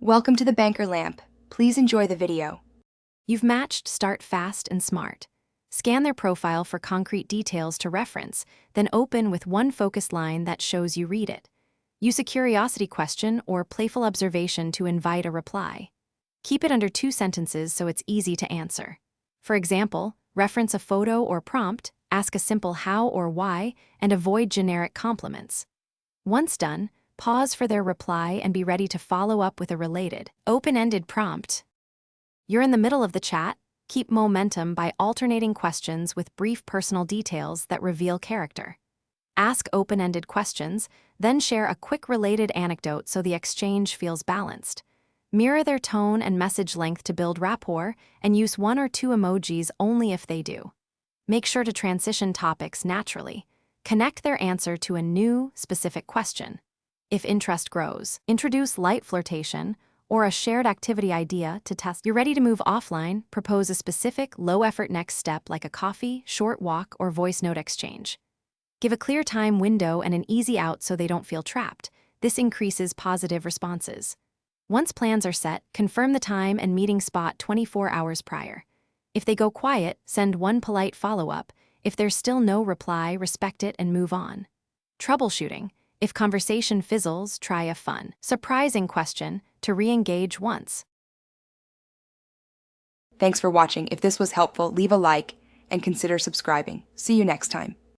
Welcome to the Banker Lamp. Please enjoy the video. You've matched Start Fast and Smart. Scan their profile for concrete details to reference, then open with one focused line that shows you read it. Use a curiosity question or playful observation to invite a reply. Keep it under 2 sentences so it's easy to answer. For example, reference a photo or prompt, ask a simple how or why, and avoid generic compliments. Once done, pause for their reply and be ready to follow up with a related, open-ended prompt. You're in the middle of the chat. Keep momentum by alternating questions with brief personal details that reveal character. Ask open-ended questions, then share a quick related anecdote so the exchange feels balanced. Mirror their tone and message length to build rapport, and use 1 or 2 emojis only if they do. Make sure to transition topics naturally. Connect their answer to a new, specific question. If interest grows, introduce light flirtation or a shared activity idea to test. You're ready to move offline, propose a specific, low-effort next step like a coffee, short walk, or voice note exchange. Give a clear time window and an easy out so they don't feel trapped. This increases positive responses. Once plans are set, confirm the time and meeting spot 24 hours prior. If they go quiet, send one polite follow-up. If there's still no reply, respect it and move on. Troubleshooting. If conversation fizzles, try a fun, surprising question to re-engage once. Thanks for watching. If this was helpful, leave a like and consider subscribing. See you next time.